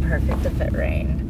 perfect if it rained.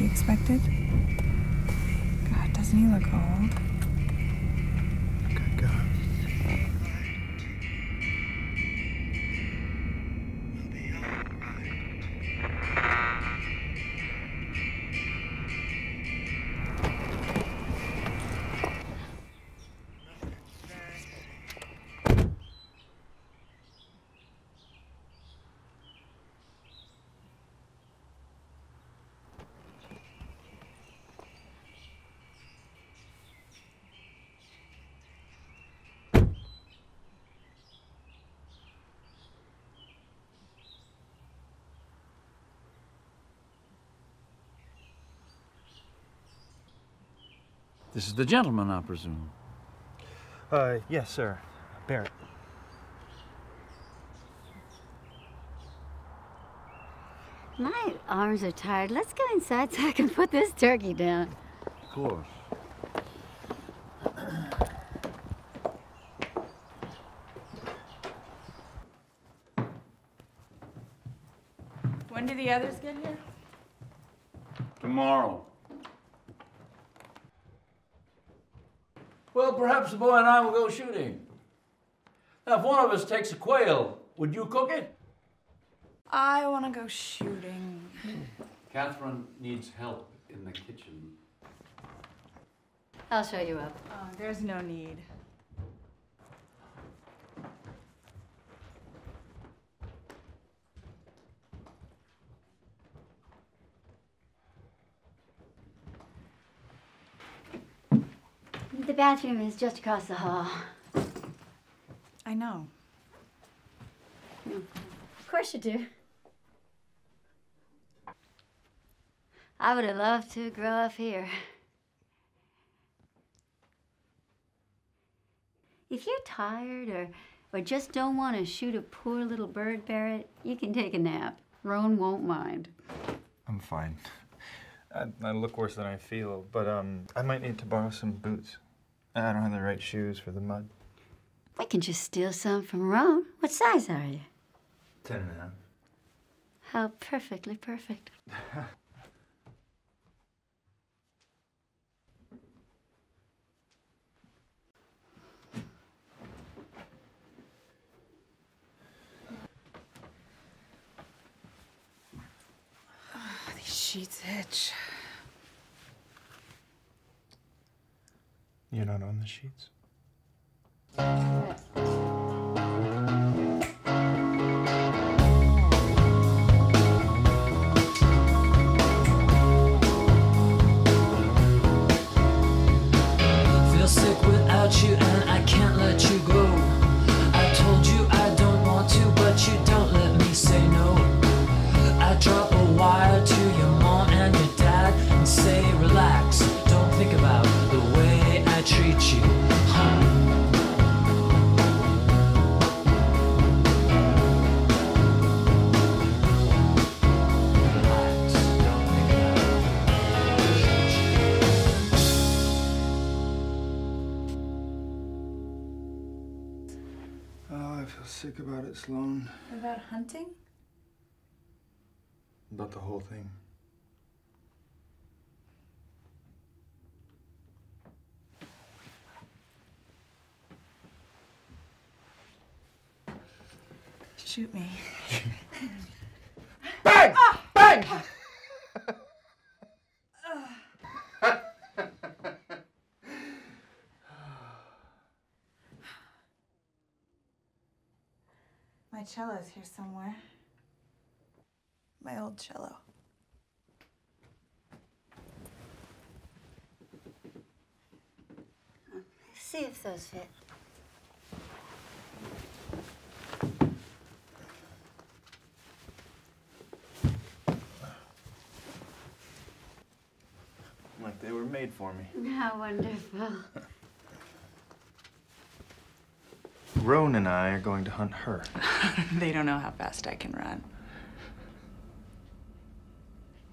Expected? God, doesn't he look old? Good God. This is the gentleman, I presume. Yes, sir. Barrett. My arms are tired. Let's go inside so I can put this turkey down. Of course. When do the others get here? Tomorrow. Well, perhaps the boy and I will go shooting. Now, if one of us takes a quail, would you cook it? I want to go shooting. Kathryn needs help in the kitchen. I'll show you up. Oh, there's no need. The bathroom is just across the hall. I know. Of course you do. I would have loved to grow up here. If you're tired or just don't want to shoot a poor little bird, Barrett, you can take a nap. Roan won't mind. I'm fine. I look worse than I feel, but I might need to borrow some boots. I don't have the right shoes for the mud. We can just steal some from Roan. What size are you? 10.5. How perfectly perfect. These sheets itch. You're not on the sheets? sick about it, Sloane. About hunting? About the whole thing. Shoot me. Bang! Ah! Bang! My cello's here somewhere. My old cello. See if those fit. Like they were made for me. How wonderful. Roan and I are going to hunt her. They don't know how fast I can run.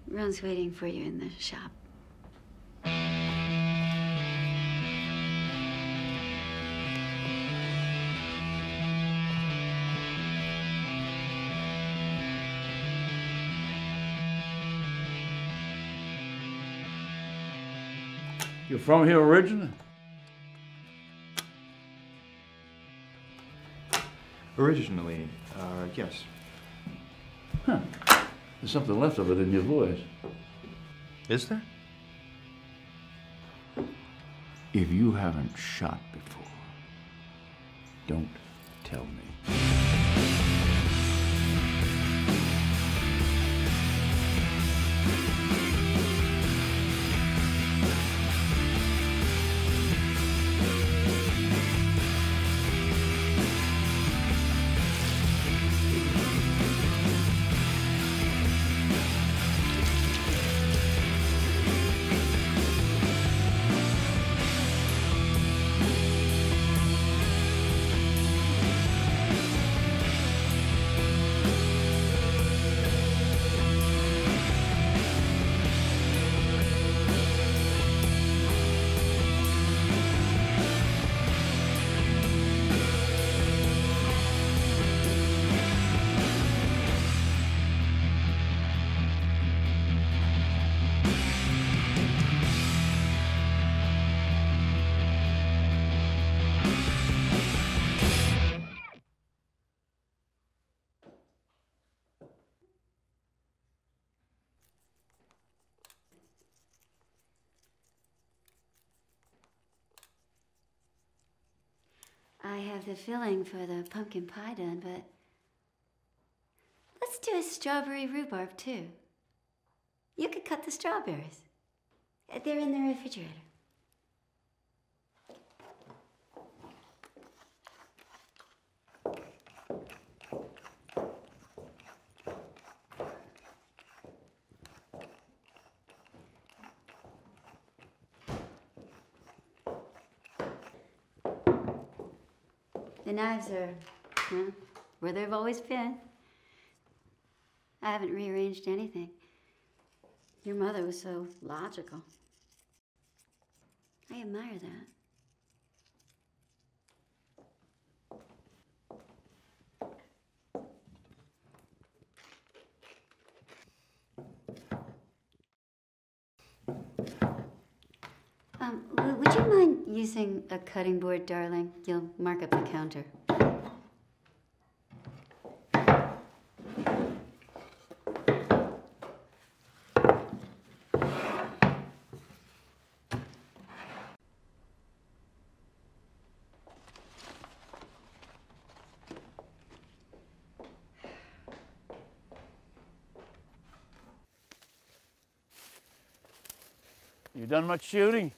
Ron's waiting for you in the shop. You're from here originally? Originally, yes. Huh. There's something left of it in your voice. Is there? If you haven't shot before, don't tell me. I have the filling for the pumpkin pie done, but let's do a strawberry rhubarb too. You could cut the strawberries. They're in the refrigerator. The knives are, well, where they've always been. I haven't rearranged anything. Your mother was so logical. I admire that. Would you mind using a cutting board, darling? You'll mark up the counter. You done much shooting?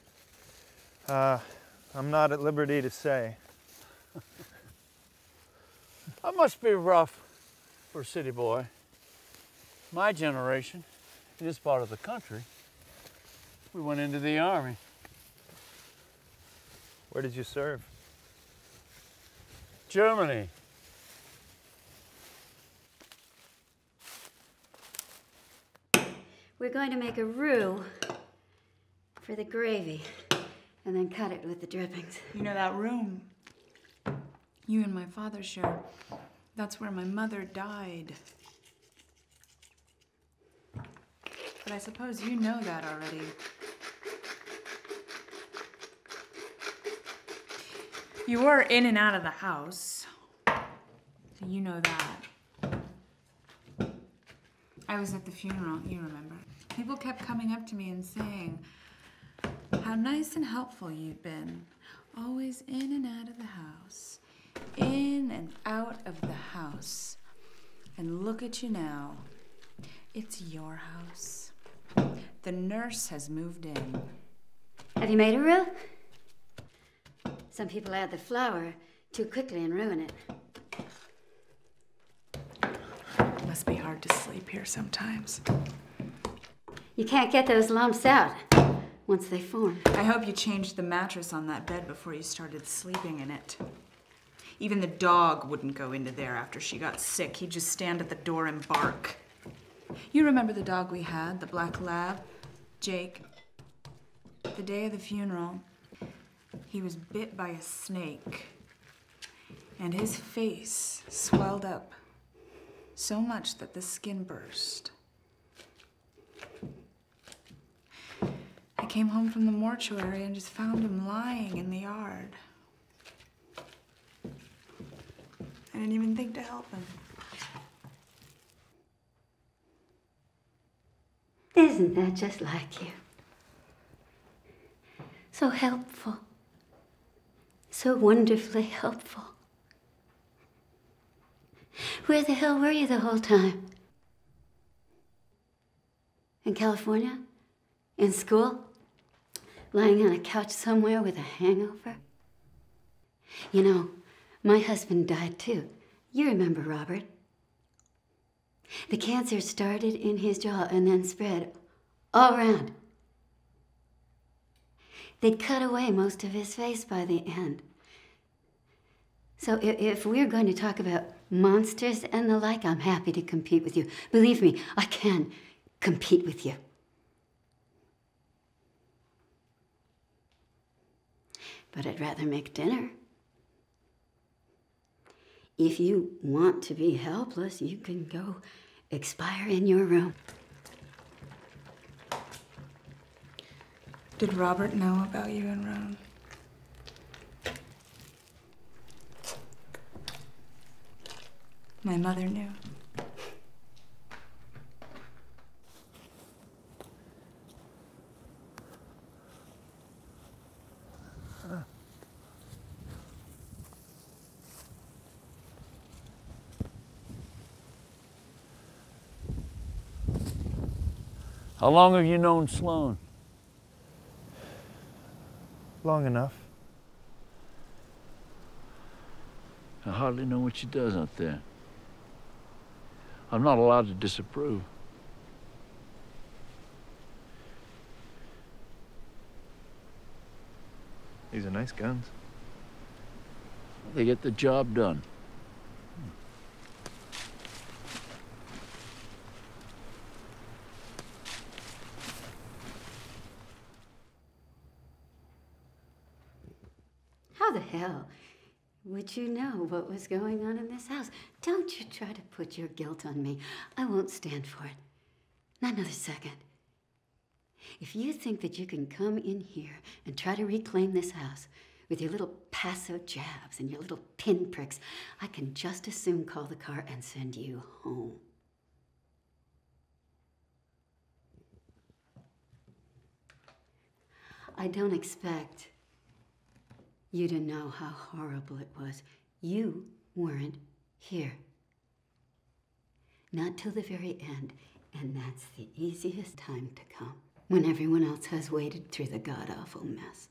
I'm not at liberty to say. That must be rough for a city boy. My generation, in this part of the country, we went into the Army. Where did you serve? Germany. We're going to make a roux for the gravy and then cut it with the drippings. You know that room you and my father share. That's where my mother died. But I suppose you know that already. You were in and out of the house, so you know that. I was at the funeral, you remember. People kept coming up to me and saying how nice and helpful you'd been. Always in and out of the house. In and out of the house. And look at you now. It's your house. The nurse has moved in. Have you made a will? Some people add the flour too quickly and ruin it. It must be hard to sleep here sometimes. You can't get those lumps out once they form. I hope you changed the mattress on that bed before you started sleeping in it. Even the dog wouldn't go into there after she got sick. He'd just stand at the door and bark. You remember the dog we had, the black lab, Jake? The day of the funeral, he was bit by a snake, and his face swelled up so much that the skin burst. I came home from the mortuary and just found him lying in the yard. I didn't even think to help him. Isn't that just like you? So helpful. So wonderfully helpful. Where the hell were you the whole time? In California? In school? Lying on a couch somewhere with a hangover? You know, my husband died too. You remember Robert. The cancer started in his jaw and then spread all around. They'd cut away most of his face by the end. So if we're going to talk about monsters and the like, I'm happy to compete with you. Believe me, I can compete with you. But I'd rather make dinner. If you want to be helpless, you can go expire in your room. Did Robert know about you and Roan? My mother knew. How long have you known Sloan? Long enough. I hardly know what she does out there. I'm not allowed to disapprove. These are nice guns. They get the job done. How the hell would you know what was going on in this house? Don't you try to put your guilt on me. I won't stand for it. Not another second. If you think that you can come in here and try to reclaim this house with your little passo jabs and your little pinpricks, I can just as soon call the car and send you home. I don't expect you to know how horrible it was. You weren't here. Not till the very end, and that's the easiest time to come, when everyone else has waded through the god-awful mess.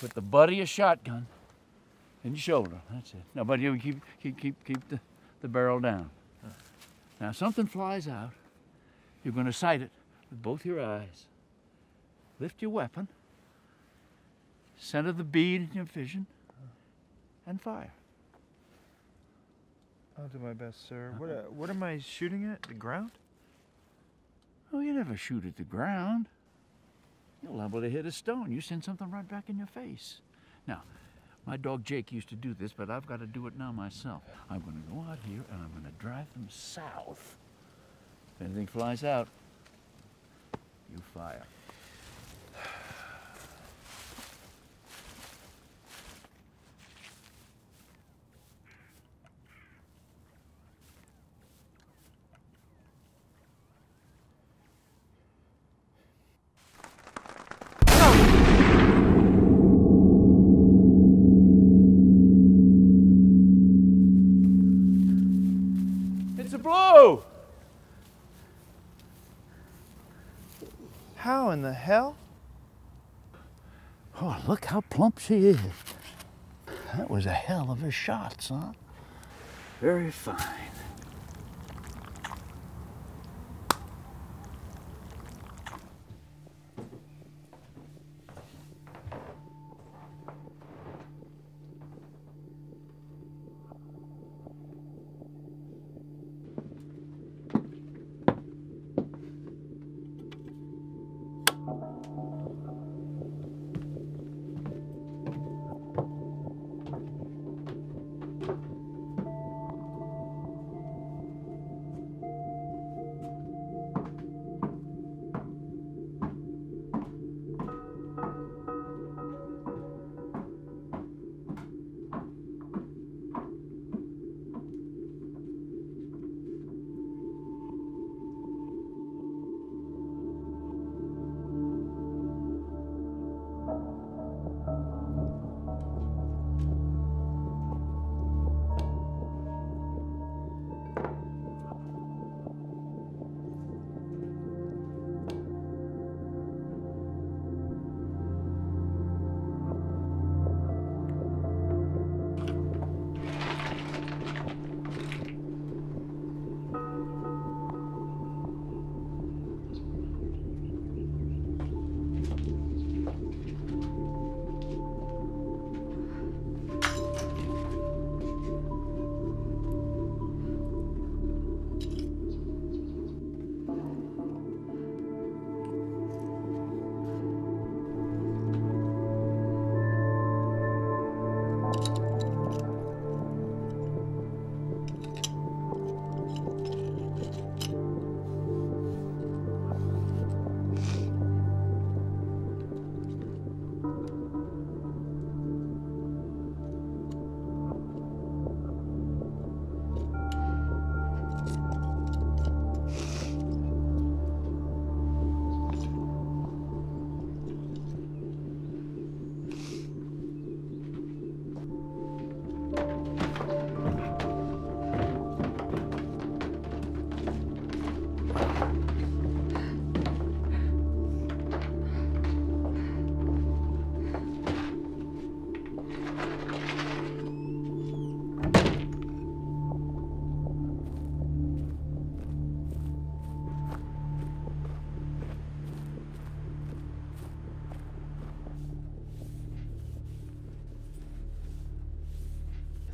Put the butt of your shotgun in your shoulder. That's it. Now, buddy, you keep the barrel down. Now, if something flies out, you're going to sight it with both your eyes. Lift your weapon, center the bead in your vision, and fire. I'll do my best, sir. What am I shooting at? The ground? Oh, you never shoot at the ground. You're liable to hit a stone. You send something right back in your face. Now, my dog Jake used to do this, but I've got to do it now myself. I'm going to go out here and I'm going to drive them south. If anything flies out, you fire. Blow! How in the hell? Oh, look how plump she is. That was a hell of a shot, son. Very fine.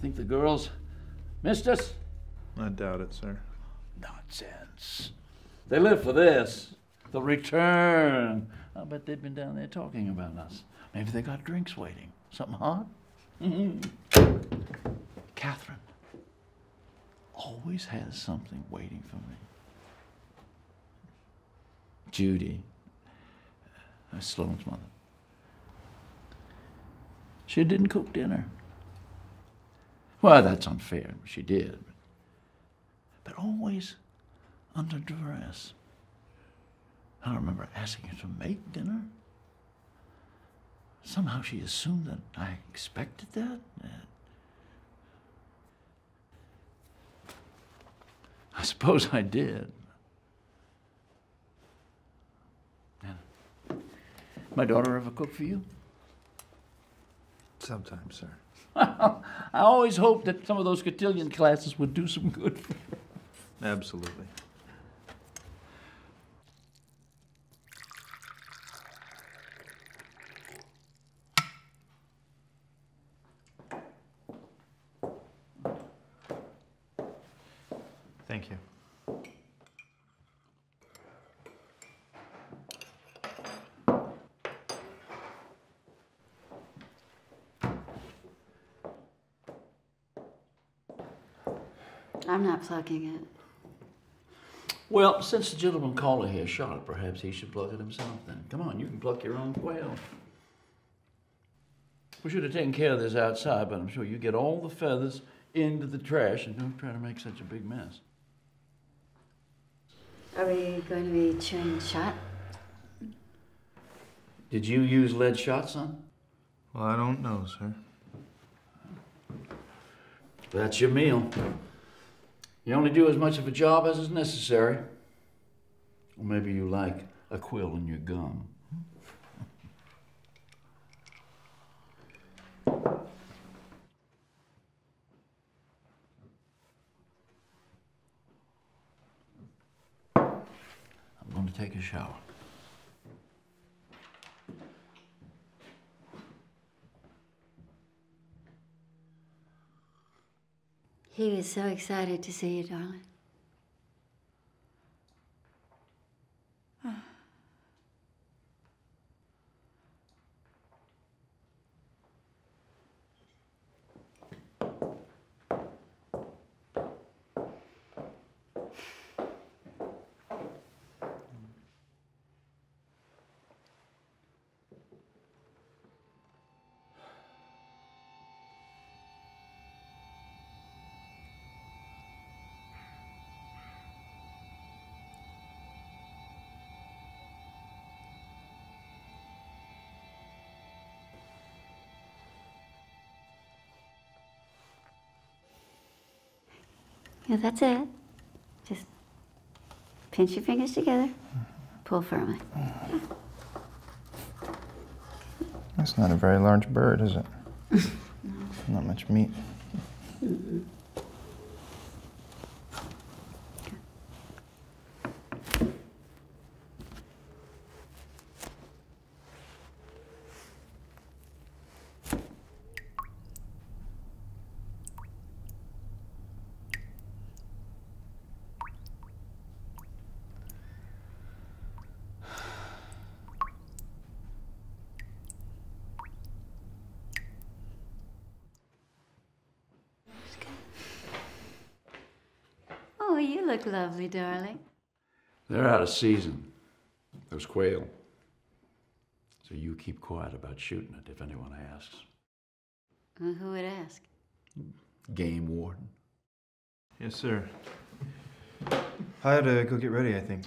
Think the girls missed us? I doubt it, sir. Nonsense. They live for this. The return. I bet they've been down there talking about us. Maybe they got drinks waiting. Something hot? Kathryn always has something waiting for me. Judy, Sloane's mother. She didn't cook dinner. Well, that's unfair. She did. But always under duress. I don't remember asking her to make dinner. Somehow she assumed that I expected that. I suppose I did. My daughter ever cook for you? Sometimes, sir. I always hoped that some of those cotillion classes would do some good for her. Absolutely. Thank you. I'm not plugging it. Well, since the gentleman caller here shot it, perhaps he should plug it himself then. Come on, you can pluck your own quail. We should have taken care of this outside, but I'm sure you get all the feathers into the trash and don't try to make such a big mess. Are we going to be chewing shot? Did you use lead shot, son? Well, I don't know, sir. That's your meal. You only do as much of a job as is necessary. Or maybe you like a quill in your gum. I'm going to take a shower. He was so excited to see you, darling. Yeah, that's it. Just pinch your fingers together, pull firmly. That's not a very large bird, is it? Not much meat. Mm-mm. Oh, you look lovely, darling. They're out of season, those quail. So you keep quiet about shooting it if anyone asks. Well, who would ask? Game warden. Yes, sir. I had to go get ready, I think.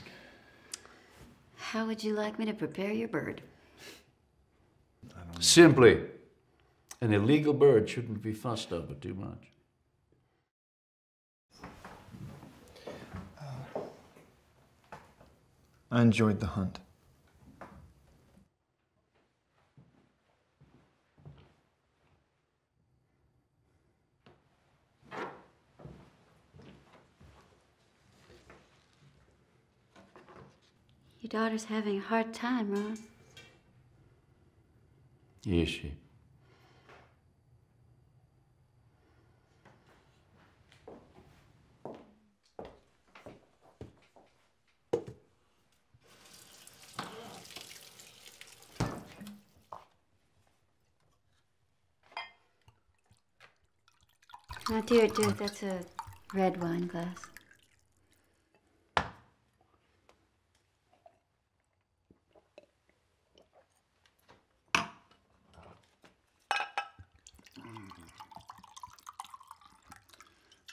How would you like me to prepare your bird? I don't know. Simply, an illegal bird shouldn't be fussed over too much. I enjoyed the hunt. Your daughter's having a hard time, Ron. Is she? Now, dear, that's a red wine glass.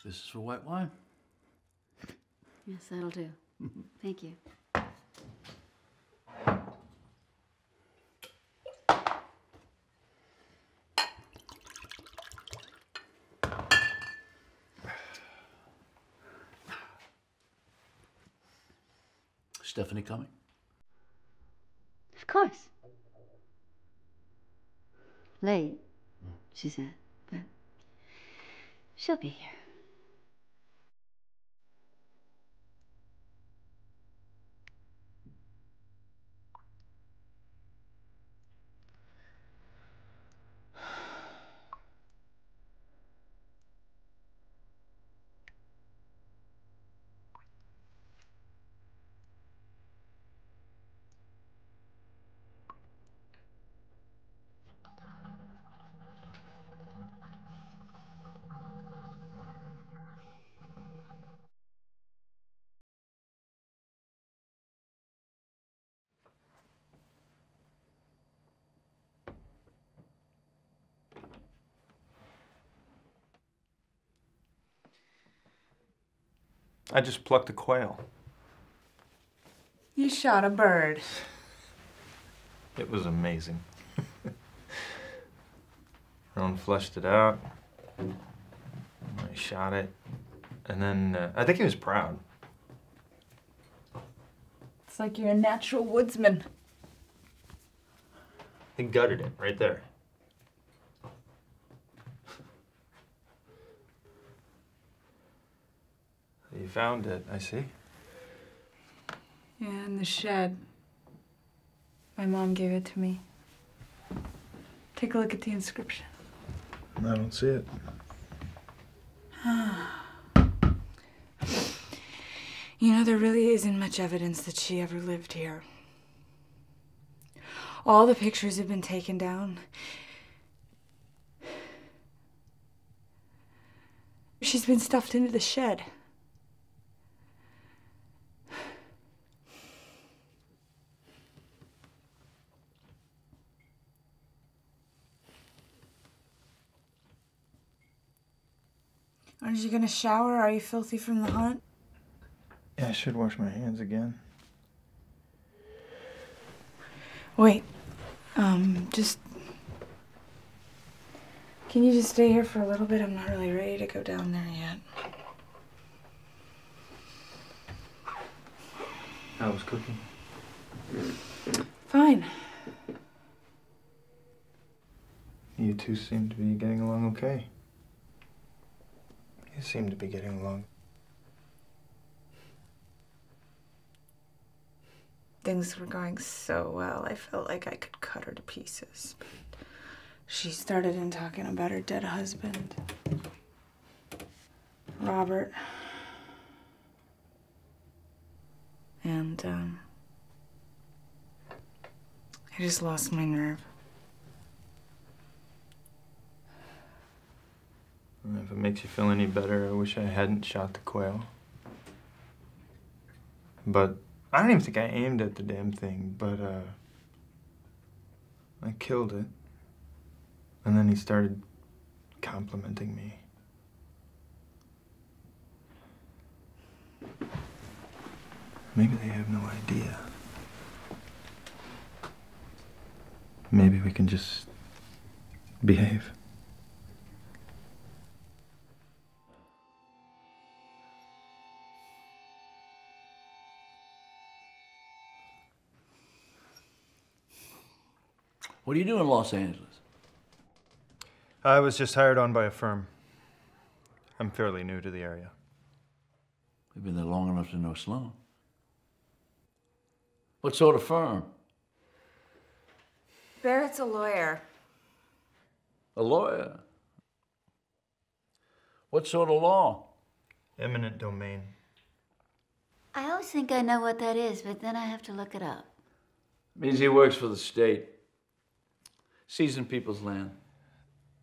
This is for white wine? Yes, that'll do. Thank you. Stephanie coming? Of course. Late, she said, but she'll be here. I just plucked a quail. You shot a bird. It was amazing. Roan fleshed it out. I shot it. And then I think he was proud. It's like you're a natural woodsman. He gutted it right there. You found it, I see. Yeah, in the shed. My mom gave it to me. Take a look at the inscription. I don't see it. You know, there really isn't much evidence that she ever lived here. All the pictures have been taken down. She's been stuffed into the shed. Aren't you gonna shower? Are you filthy from the hunt? Yeah, I should wash my hands again. Wait, just... Can you just stay here for a little bit? I'm not really ready to go down there yet. How was cooking? Fine. You two seem to be getting along okay. You seem to be getting along. Things were going so well, I felt like I could cut her to pieces. But she started in talking about her dead husband, Robert. And, I just lost my nerve. If it makes you feel any better, I wish I hadn't shot the quail. But I don't even think I aimed at the damn thing, but I killed it. And then he started complimenting me. Maybe they have no idea. Maybe we can just behave. What do you do in Los Angeles? I was just hired on by a firm. I'm fairly new to the area. You've been there long enough to know Sloan. What sort of firm? Barrett's a lawyer. A lawyer? What sort of law? Eminent domain. I always think I know what that is, but then I have to look it up. Means he works for the state. Seizing people's land.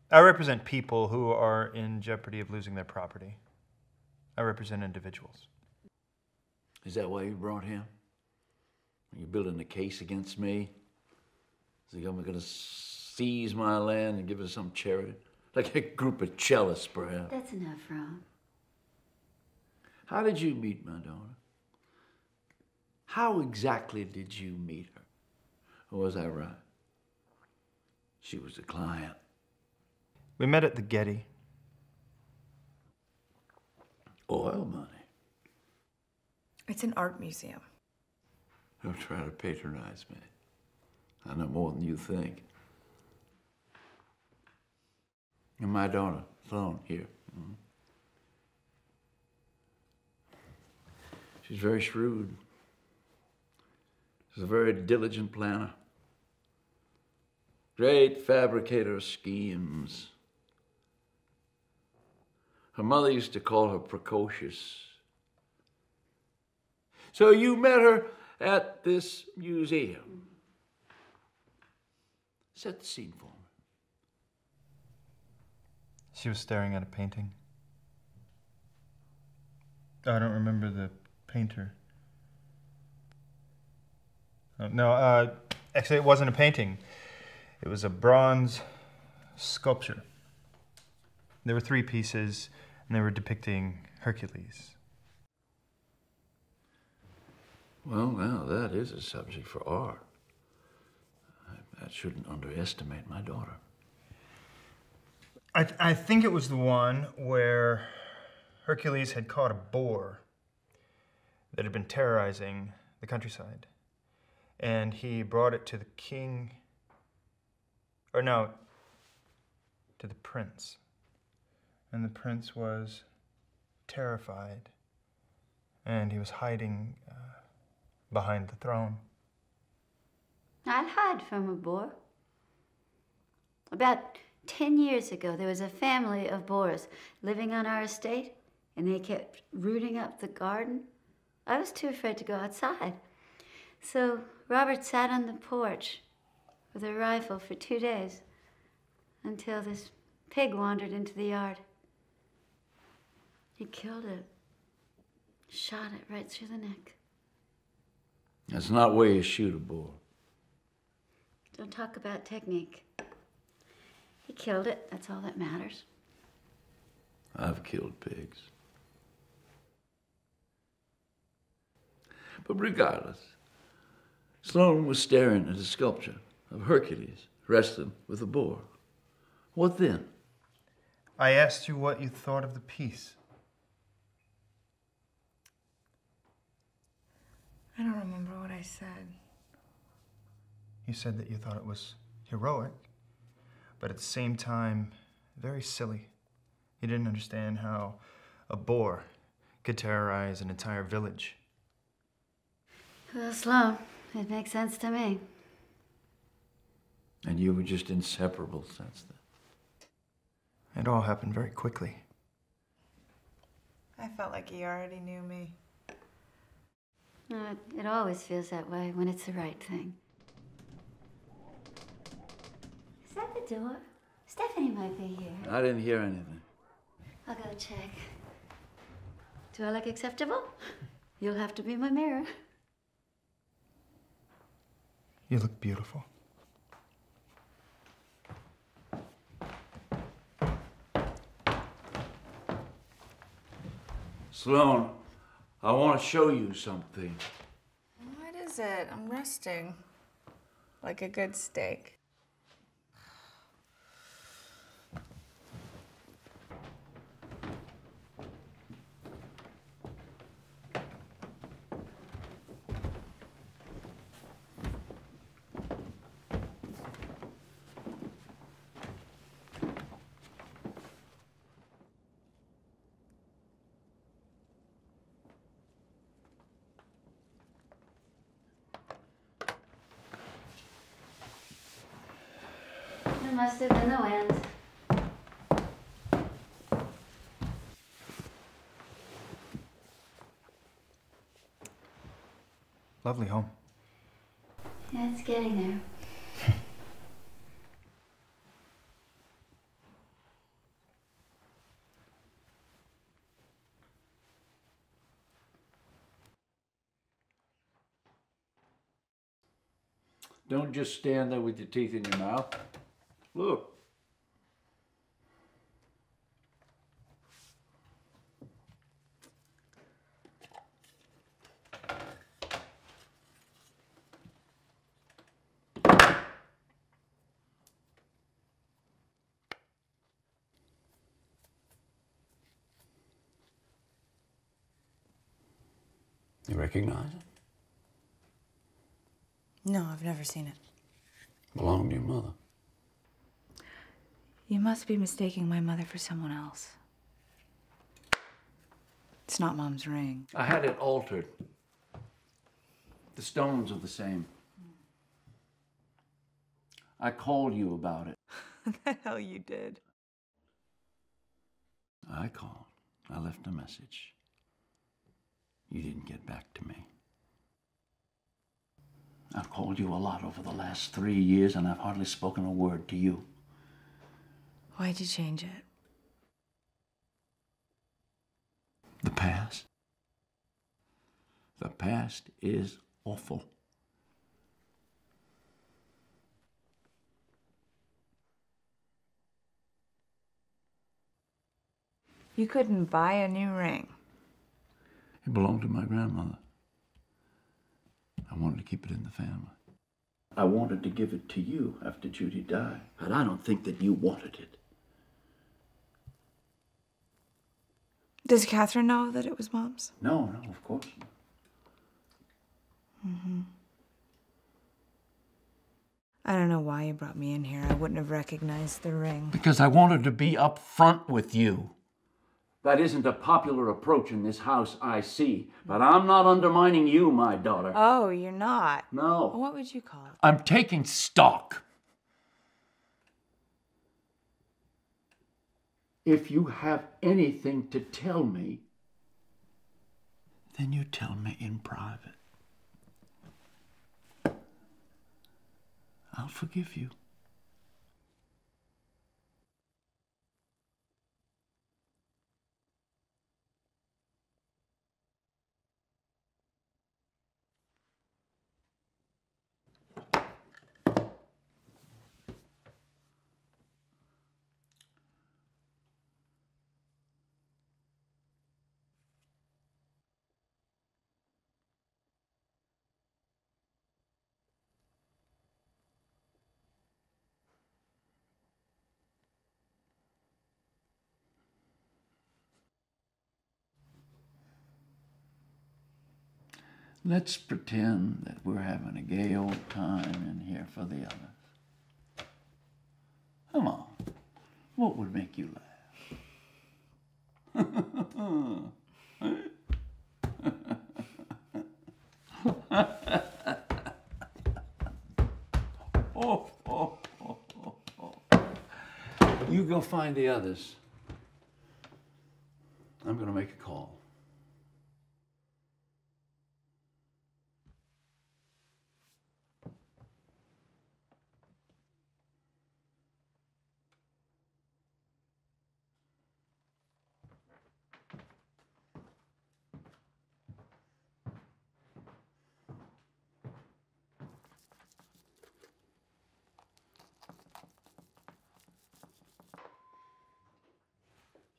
I represent people who are in jeopardy of losing their property. I represent individuals. Is that why you brought him? Are you building a case against me? Is the government going to seize my land and give it to some charity? Like a group of cellists, perhaps. That's enough, Roan. How did you meet my daughter? How exactly did you meet her? Or was I right? She was a client. We met at the Getty. Oil money. It's an art museum. Don't try to patronize me. I know more than you think. And my daughter, Sloane, here. Mm-hmm. She's very shrewd. She's a very diligent planner. Great fabricator of schemes. Her mother used to call her precocious. So you met her at this museum. Set the scene for me. She was staring at a painting. I don't remember the painter. No, actually it wasn't a painting. It was a bronze sculpture. There were 3 pieces, and they were depicting Hercules. Well, now that is a subject for art. I shouldn't underestimate my daughter. I think it was the one where Hercules had caught a boar that had been terrorizing the countryside. And he brought it to the king, or no, to the prince. And the prince was terrified, and he was hiding behind the throne. I'd hide from a boar. About 10 years ago, there was a family of boars living on our estate, and they kept rooting up the garden. I was too afraid to go outside. So Robert sat on the porch with a rifle for 2 days until this pig wandered into the yard. He killed it, shot it right through the neck. That's not where you shoot a boar. Don't talk about technique. He killed it, that's all that matters. I've killed pigs. But regardless, Sloane was staring at a sculpture of Hercules wrestling with a boar. What then? I asked you what you thought of the piece. I don't remember what I said. You said that you thought it was heroic, but at the same time, very silly. You didn't understand how a boar could terrorize an entire village. Well, Sloane, it makes sense to me. And you were just inseparable since then. It all happened very quickly. I felt like he already knew me. It always feels that way when it's the right thing. Is that the door? Stephanie might be here. I didn't hear anything. I'll go check. Do I look acceptable? You'll have to be my mirror. You look beautiful. Sloane, I want to show you something. What is it? I'm resting. Like a good steak. It must have been the wind. Lovely home. Yeah, it's getting there. Don't just stand there with your teeth in your mouth. Look. You recognize it? No, I've never seen it. Belonged to your mother. You must be mistaking my mother for someone else. It's not Mom's ring. I had it altered. The stones are the same. I called you about it. The hell you did. I called. I left a message. You didn't get back to me. I've called you a lot over the last 3 years, and I've hardly spoken a word to you. Why'd you change it? The past? The past is awful. You couldn't buy a new ring. It belonged to my grandmother. I wanted to keep it in the family. I wanted to give it to you after Judy died, but I don't think that you wanted it. Does Kathryn know that it was Mom's? No, of course not. Mm-hmm. I don't know why you brought me in here. I wouldn't have recognized the ring. Because I wanted to be up front with you. That isn't a popular approach in this house, I see. But I'm not undermining you, my daughter. Oh, you're not? No. What would you call it? I'm taking stock. If you have anything to tell me, then you tell me in private. I'll forgive you. Let's pretend that we're having a gay old time in here for the others. Come on. What would make you laugh? You go find the others. I'm going to make a call.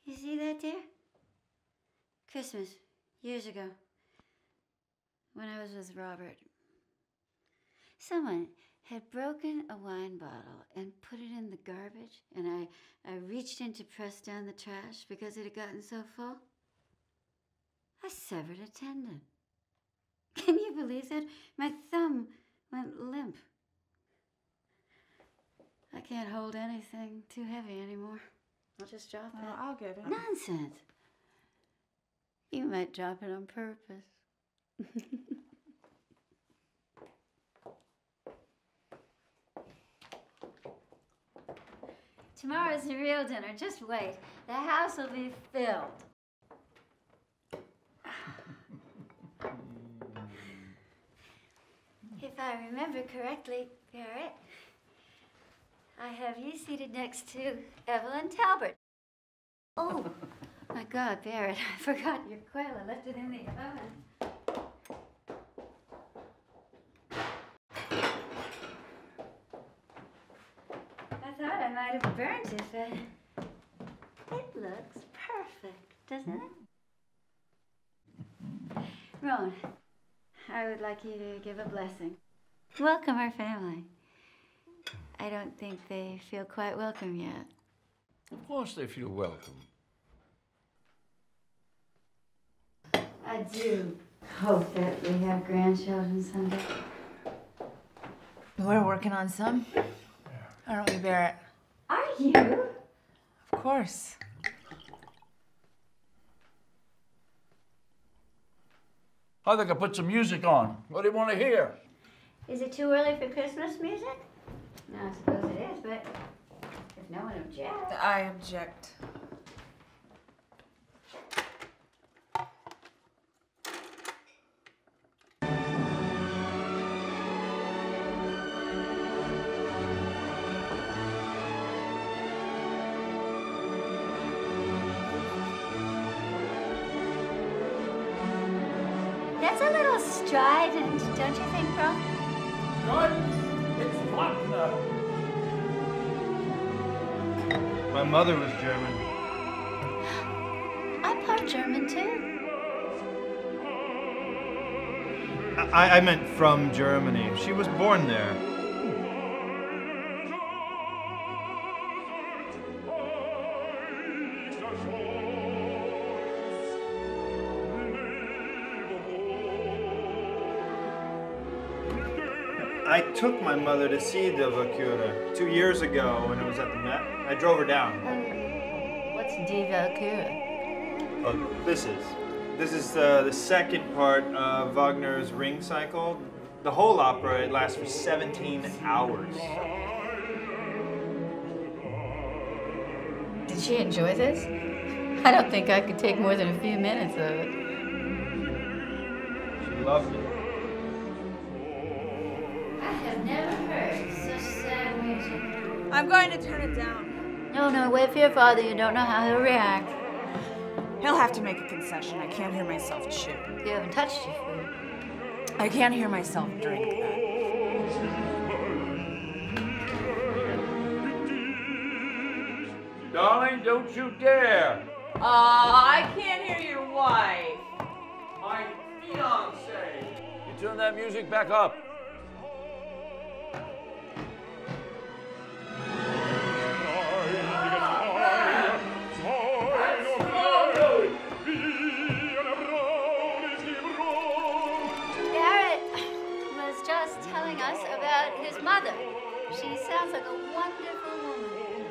You see that, dear? Christmas, years ago, when I was with Robert. Someone had broken a wine bottle and put it in the garbage, and I reached in to press down the trash because it had gotten so full. I severed a tendon. Can you believe that? My thumb went limp. I can't hold anything too heavy anymore. I'll just drop it. I'll get it. Nonsense. You might drop it on purpose. Tomorrow's the real dinner. Just wait. The house will be filled. If I remember correctly, Barrett, I have you seated next to Evelyn Talbot. Oh, my God, Barrett, I forgot your quail. I left it in the oven. I thought I might have burnt it, but it looks perfect, doesn't it? Roan, I would like you to give a blessing. Welcome our family. I don't think they feel quite welcome yet. Of course they feel welcome. I do hope that we have grandchildren someday. We're working on some. Aren't we, Barrett? Are you? Of course. I think I put some music on. What do you want to hear? Is it too early for Christmas music? No, I suppose it is, but if no one objects. I object. That's a little strident, don't you think, Ron? It's Wagner. My mother was German. I'm part German, too. I meant from Germany. She was born there. I took my mother to see the Valkyrie 2 years ago when it was at the Met. I drove her down. What's Die Valkyrie? Oh, this is the second part of Wagner's Ring Cycle. The whole opera, it lasts for 17 hours. Did she enjoy this? I don't think I could take more than a few minutes of it. She loved it. I have never heard such sad music. I'm going to turn it down. No, wait for your father. You don't know how he'll react. He'll have to make a concession. I can't hear myself chew. You haven't touched your food. I can't hear myself drink that. Darling, don't you dare! I can't hear your wife. My fiancé! You turn that music back up. Barrett was just telling us about his mother. She sounds like a wonderful woman.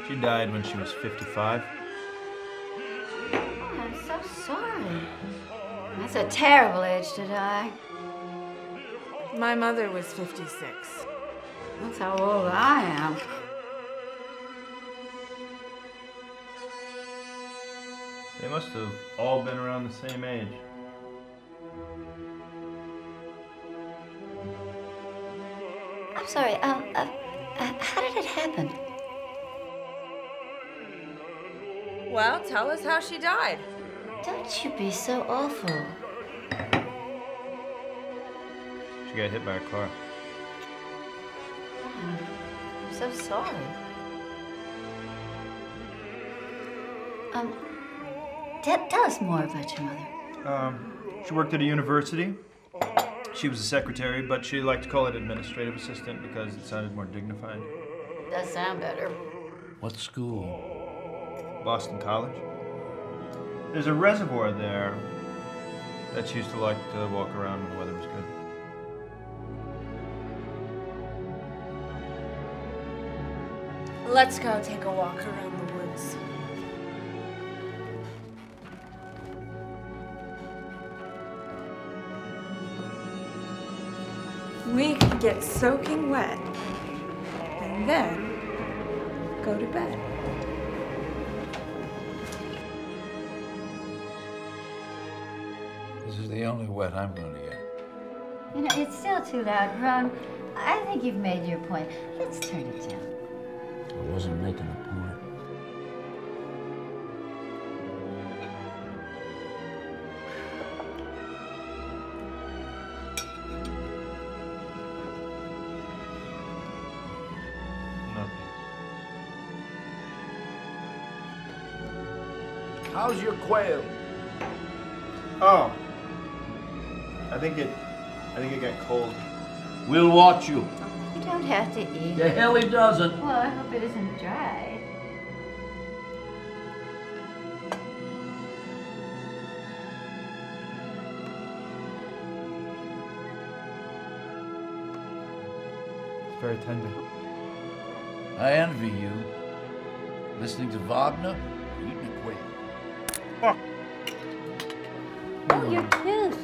She died when she was 55. Oh, I'm so sorry. That's a terrible age to die. My mother was 56. That's how old I am. They must have all been around the same age. I'm sorry, how did it happen? Well, tell us how she died. Don't you be so awful. She got hit by a car. I'm so sorry. Tell us more about your mother. She worked at a university. She was a secretary, but she liked to call it administrative assistant because it sounded more dignified. Does sound better. What school? Boston College. There's a reservoir there that she used to like to walk around when the weather was good. Let's go take a walk around the woods. We could get soaking wet and then go to bed. This is the only wet I'm going to get. You know, it's still too loud, Roan. I think you've made your point. Let's turn it down. I wasn't making a point. How's your quail? Oh. I think it got cold. We'll watch you. You don't have to eat. The hell he doesn't. Well, I hope it isn't dry. It's very tender. I envy you. Listening to Wagner, eating a quail. Oh, your tooth.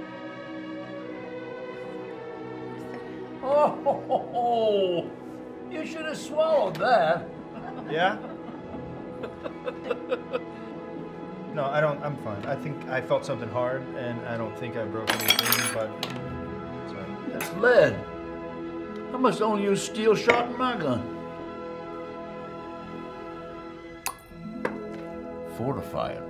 Oh, you should have swallowed that. Yeah? No, I don't. I'm fine. I think I felt something hard, and I don't think I broke anything, but it's all right. That's lead. I must only use steel shot in my gun. Fortify it.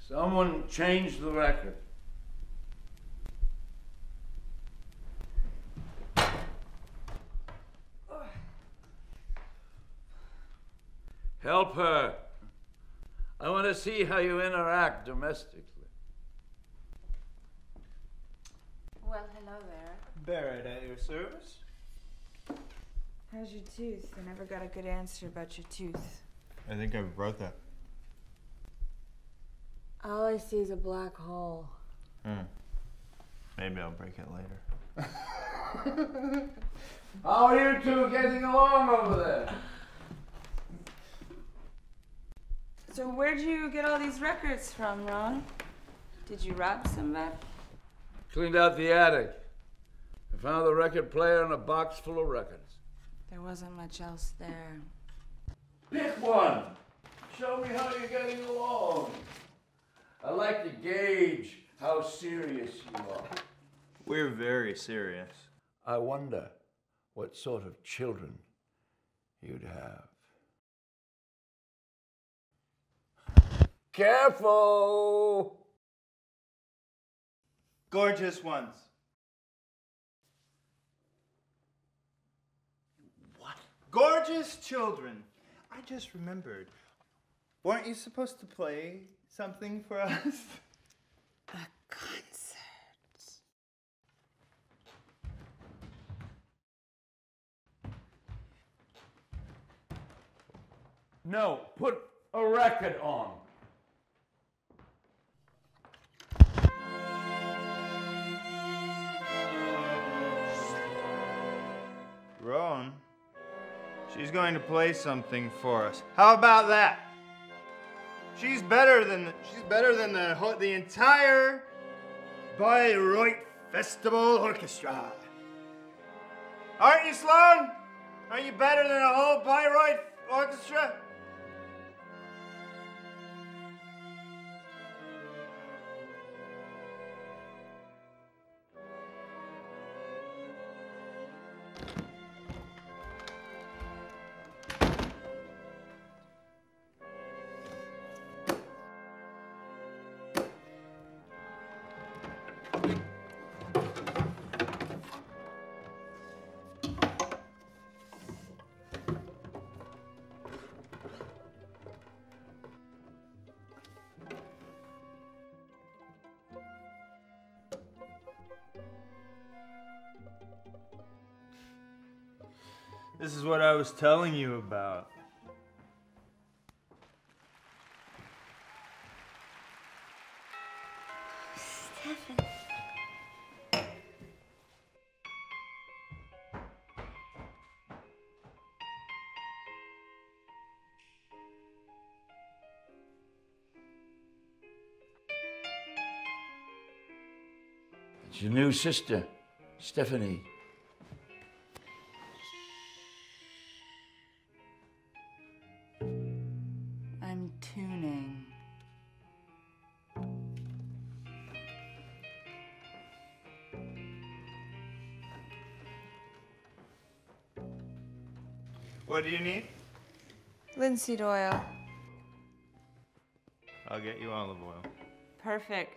Someone changed the record. Help her. I want to see how you interact domestically. Well, hello there. Barrett, at your service? How's your tooth? I never got a good answer about your tooth. I think I wrote that. All I see is a black hole. Maybe I'll break it later. How are you two getting along over there? So where'd you get all these records from, Ron? Did you rob somebody? Cleaned out the attic. I found the record player and a box full of records. There wasn't much else there. Pick one. Show me how you're getting along. I like to gauge how serious you are. We're very serious. I wonder what sort of children you'd have. Careful! Gorgeous ones. What? Gorgeous children. I just remembered. Weren't you supposed to play something for us? A concert. No, put a record on. Roan, she's going to play something for us. How about that? She's better than the entire Bayreuth Festival Orchestra. Aren't you, Sloane? Aren't you better than a whole Bayreuth Orchestra? This is what I was telling you about. Stephen. It's your new sister, Stephanie. I'm tuning. What do you need? Linseed oil. I'll get you olive oil. Perfect.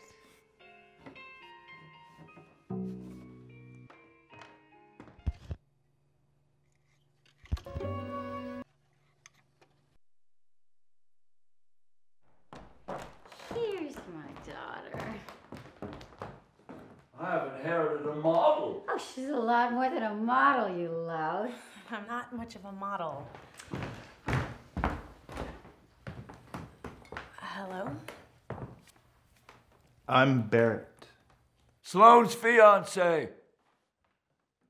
Here's my daughter. I have inherited a model. Oh, she's a lot more than a model, you lout. I'm not much of a model. Hello? I'm Barrett. Sloane's fiance.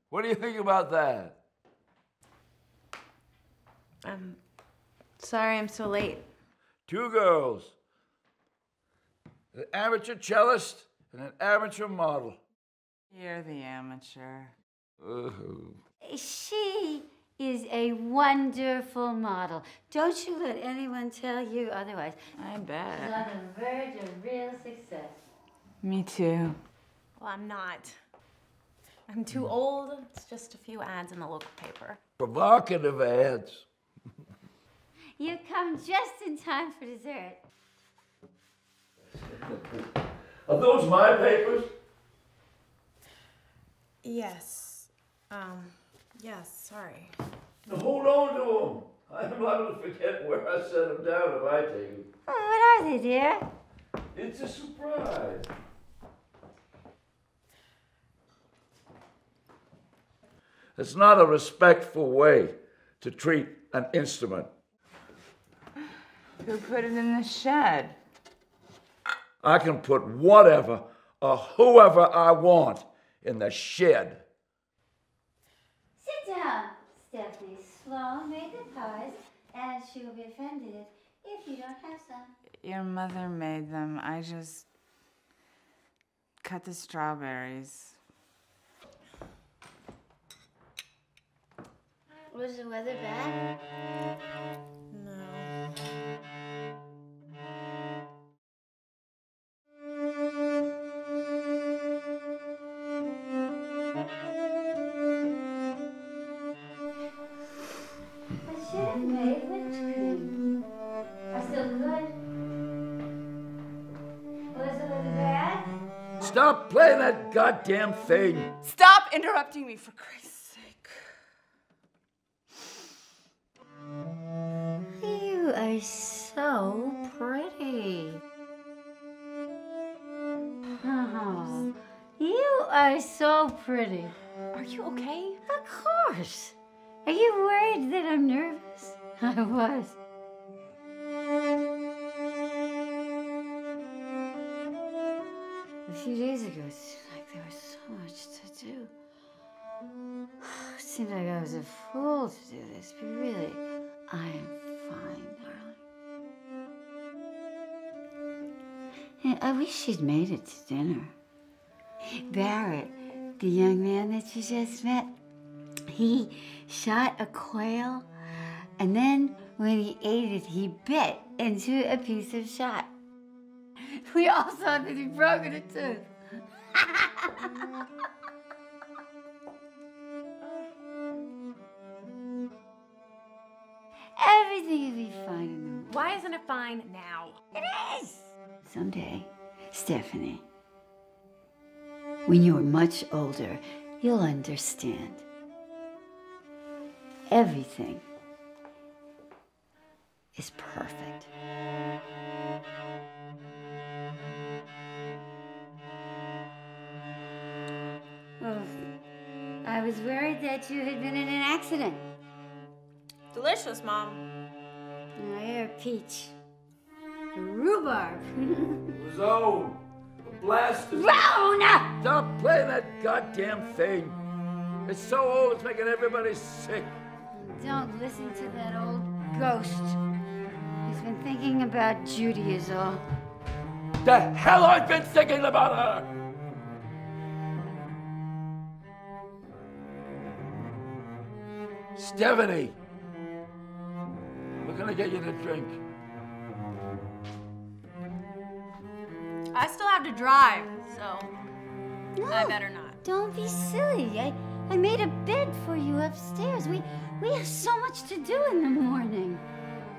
What do you think about that? I'm sorry I'm so late. Two girls. An amateur cellist and an amateur model. You're the amateur. Ooh. She is a wonderful model. Don't you let anyone tell you otherwise. I She's bet. on the verge of real success. Me too. Well, I'm not. I'm too old. It's just a few ads in the local paper. Provocative ads. You come just in time for dessert. Are those my papers? Yes. Yes, sorry. Now hold on to them. I'm liable to forget where I set them down if I take them. Oh, what are they, dear? It's a surprise. It's not a respectful way to treat an instrument. Who put it in the shed? I can put whatever or whoever I want in the shed. Sit down, Stephanie. Sloane made the pies, and she will be offended if you don't have some. Your mother made them. I just cut the strawberries. Was the weather bad? No. I should have made whipped cream. Are still good? Was the weather bad? Stop playing that goddamn thing. Stop interrupting me, for Christ's sake. You are so pretty. Oh, you are so pretty. Are you okay? Of course. Are you worried that I'm nervous? I was. A few days ago, it seemed like there was so much to do. It seemed like I was a fool to do this, but really, I am fine, darling. And I wish she'd made it to dinner. Barrett, the young man that you just met, he shot a quail, and then when he ate it, he bit into a piece of shot. We all thought that he'd broken a tooth. Everything will be fine in the morning. Why isn't it fine now? It is! Someday, Stephanie, when you're much older, you'll understand. Everything is perfect. Oh, I was worried that you had been in an accident. Delicious, Mom. Oh, you're a peach. A rhubarb. Zone. Blast it. Roan! Stop playing that goddamn thing. It's so old, it's making everybody sick. Don't listen to that old ghost. He's been thinking about Judy is all. The hell I've been thinking about her! Stephanie! What can I get you to drink? I still have to drive, so No, I better not. Don't be silly. I made a bed for you upstairs. We have so much to do in the morning.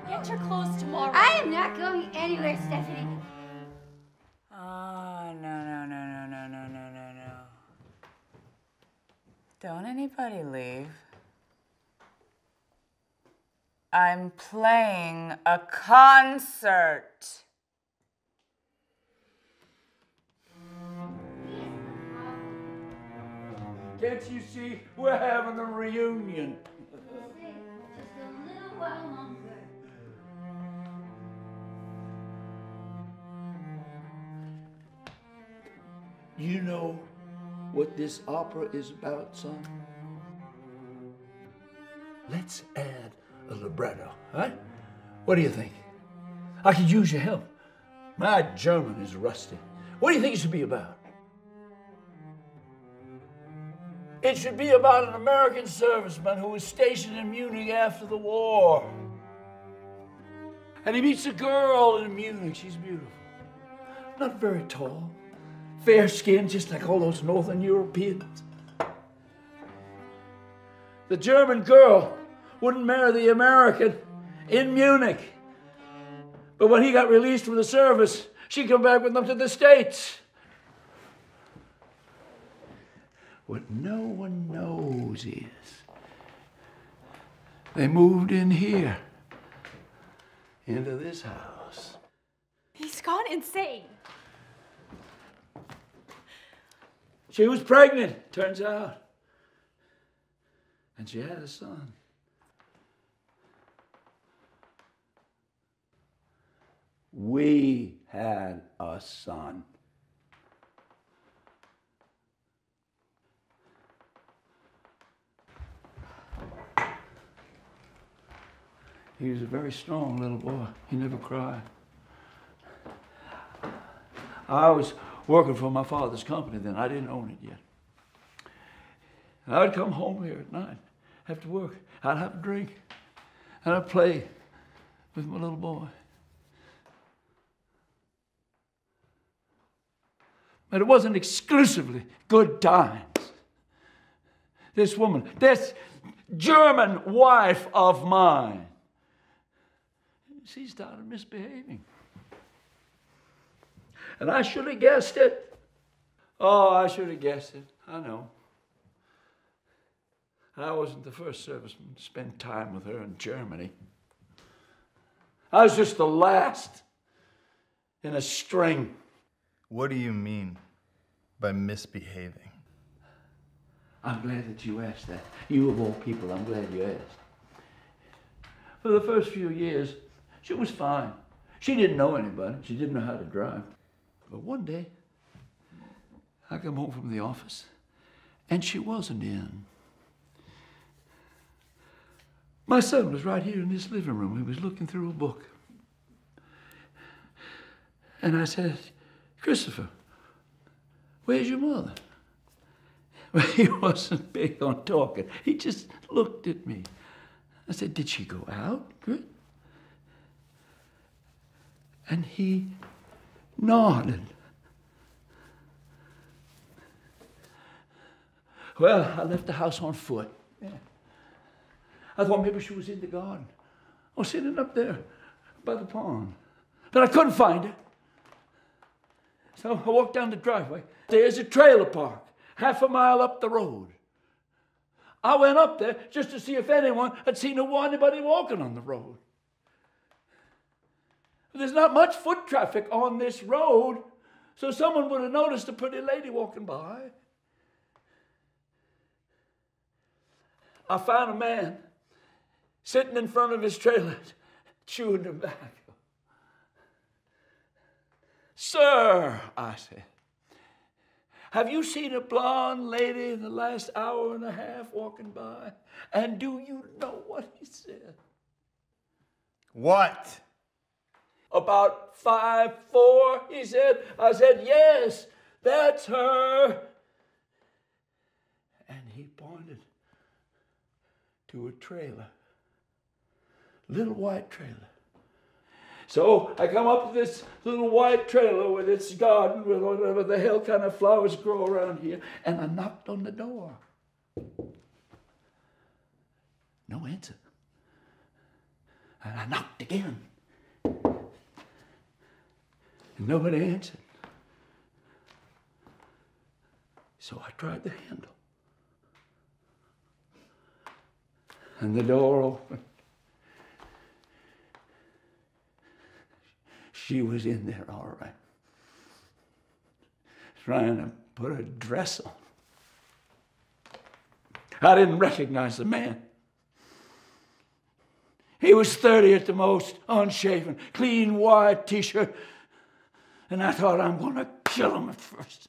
Get your clothes tomorrow. I am not going anywhere, Stephanie. Oh, no. Don't anybody leave. I'm playing a concert. Can't you see we're having a reunion? Just a little while longer. You know what this opera is about, son? Let's add a libretto, huh? What do you think? I could use your help. My German is rusty. What do you think it should be about? It should be about an American serviceman who was stationed in Munich after the war. And he meets a girl in Munich. She's beautiful. Not very tall. Fair skinned, just like all those Northern Europeans. The German girl wouldn't marry the American in Munich. But when he got released from the service, She come back with them to the States. What no one knows is they moved in here, into this house. He's gone insane. She was pregnant, turns out. And she had a son. We had a son. He was a very strong little boy. He never cried. I was working for my father's company then. I didn't own it yet. And I would come home here at night after work. I'd have a drink. And I'd play with my little boy. But it wasn't exclusively good times. This woman, this German wife of mine, she started misbehaving. And I should have guessed it. Oh, I should have guessed it. I know. I wasn't the first serviceman to spend time with her in Germany. I was just the last in a string. What do you mean by misbehaving? I'm glad that you asked that. You of all people, I'm glad you asked. For the first few years, she was fine. She didn't know anybody. She didn't know how to drive. But one day, I come home from the office, and she wasn't in. My son was right here in this living room. He was looking through a book. And I said, Christopher, where's your mother? Well, he wasn't big on talking. He just looked at me. I said, did she go out? Good. And he nodded. Well, I left the house on foot. Yeah. I thought maybe she was in the garden or sitting up there by the pond. But I couldn't find her. So I walked down the driveway. There's a trailer park, half a mile up the road. I went up there just to see if anyone had seen anybody walking on the road. There's not much foot traffic on this road, so someone would have noticed a pretty lady walking by. I found a man sitting in front of his trailer, chewing tobacco. Sir, I said, have you seen a blonde lady in the last hour and a half walking by? And do you know what he said? What? About 5'4", he said. I said, yes, that's her. And he pointed to a trailer, little white trailer. So I come up to this little white trailer with its garden with whatever the hell kind of flowers grow around here, and I knocked on the door. No answer. And I knocked again. And nobody answered. So I tried the handle. And the door opened. She was in there all right, trying to put a dress on. I didn't recognize the man. He was 30 at the most, unshaven, clean white t-shirt, and I thought, I'm going to kill him at first.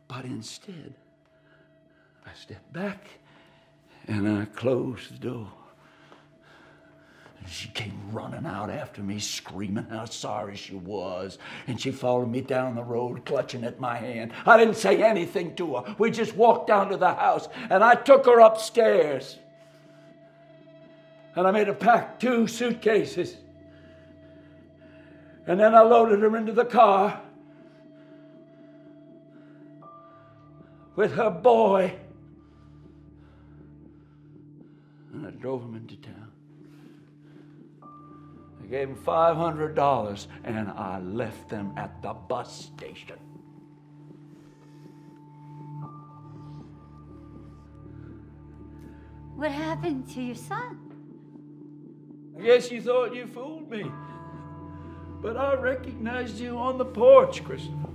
But instead, I stepped back and I closed the door. And she came running out after me, screaming how sorry she was. And she followed me down the road, clutching at my hand. I didn't say anything to her. We just walked down to the house and I took her upstairs. And I made her pack 2 suitcases. And then I loaded her into the car with her boy drove him into town. I gave him $500 and I left them at the bus station. What happened to your son? I guess you thought you fooled me. But I recognized you on the porch, Christopher.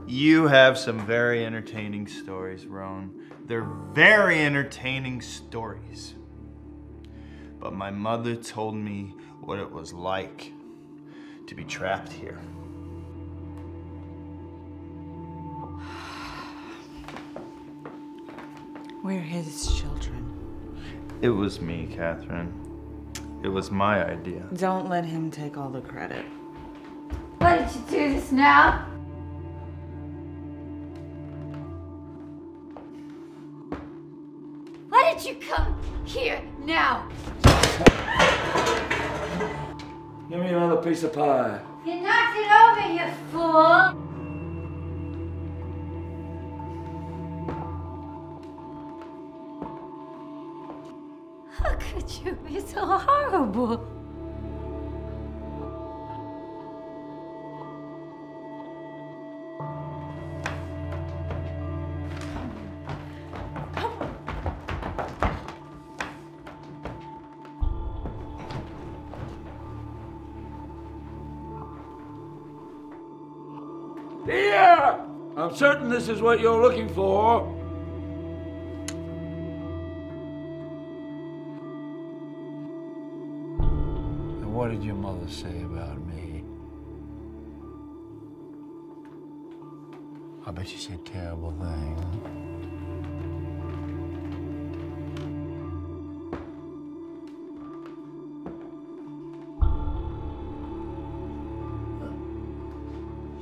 You have some very entertaining stories, Roan. They're very entertaining stories. But my mother told me what it was like to be trapped here. We're his children. It was me, Kathryn. It was my idea. Don't let him take all the credit. Why did you do this now? Why did you come here now? Give me another piece of pie. You knocked it over, you fool! How could you be so horrible? Here! I'm certain this is what you're looking for. And what did your mother say about me? I bet she said terrible things.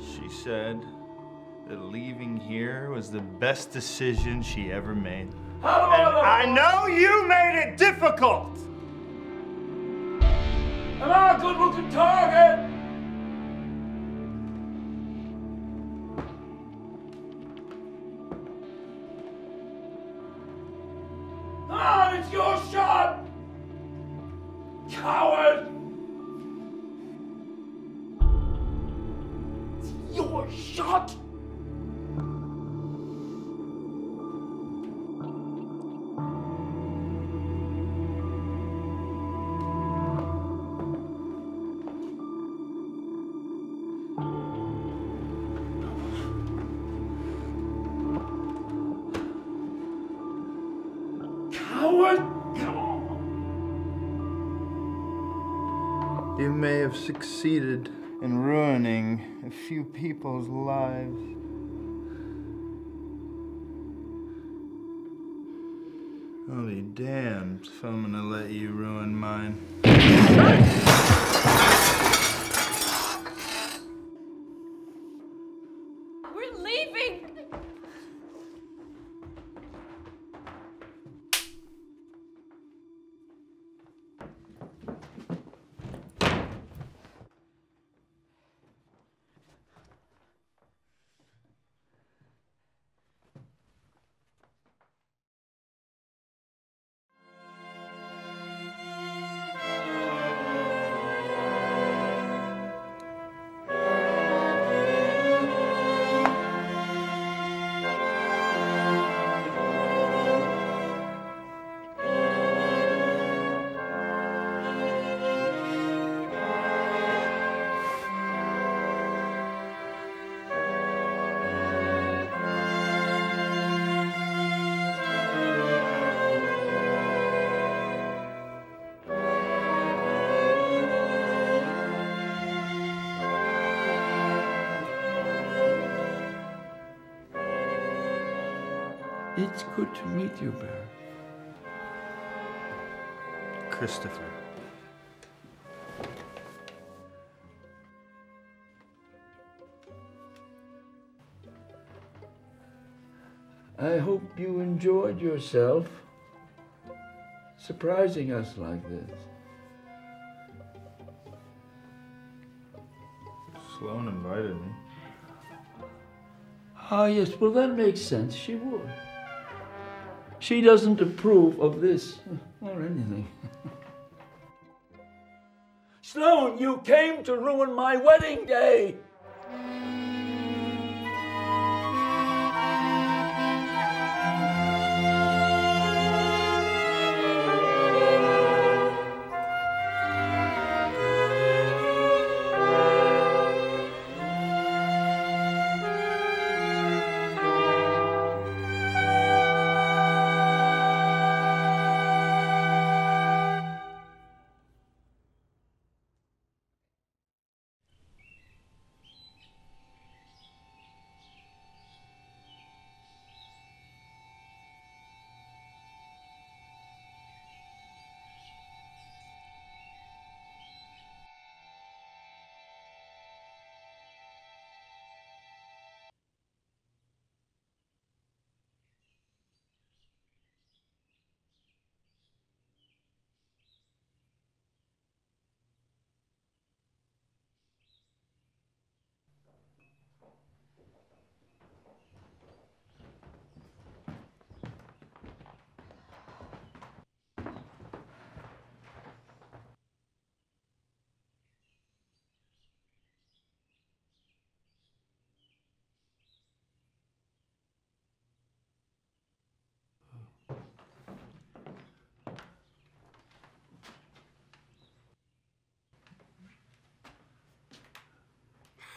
She said that leaving here was the best decision she ever made. And I know you made it difficult! Am I a good-looking target? Come on, it's your shot! Coward! It's your shot! You may have succeeded in ruining a few people's lives. I'll be damned if I'm gonna let you ruin mine. We're leaving! It's good to meet you, Barrett. Christopher. I hope you enjoyed yourself. surprising us like this? Sloane invited me. Ah, yes, well, that makes sense. She would. She doesn't approve of this or anything. Sloan, you came to ruin my wedding day!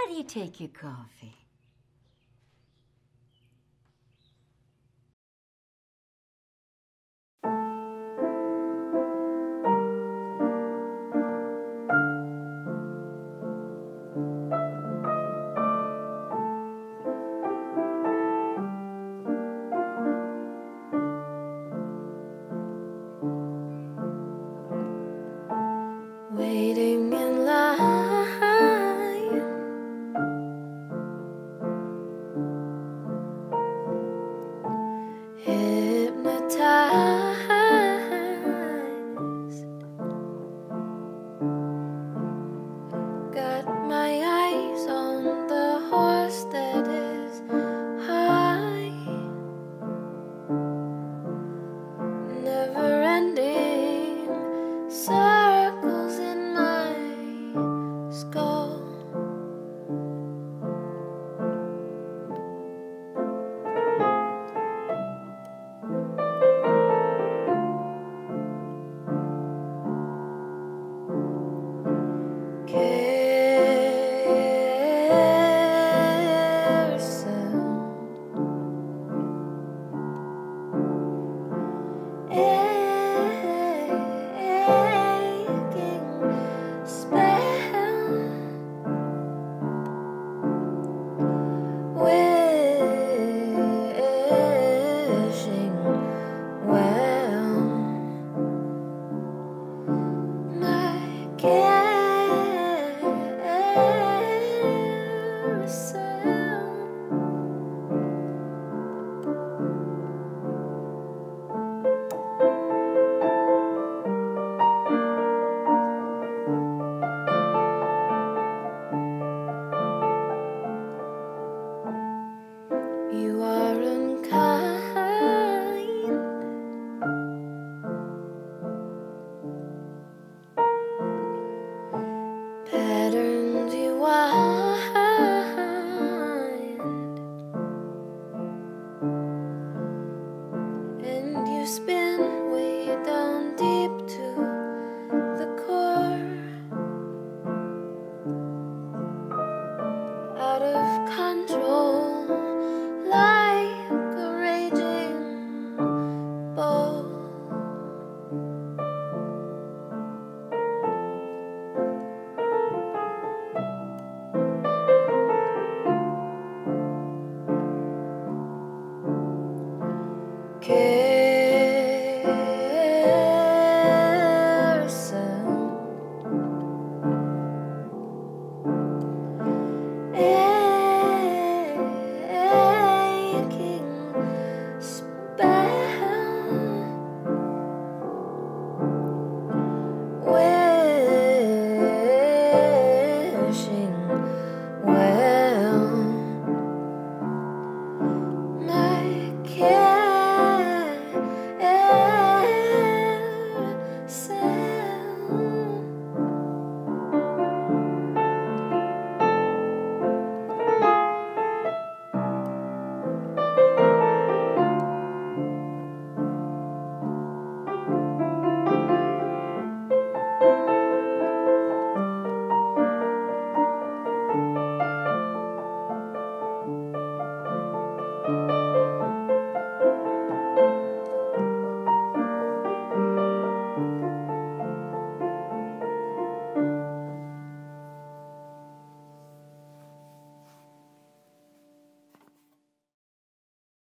How do you take your coffee?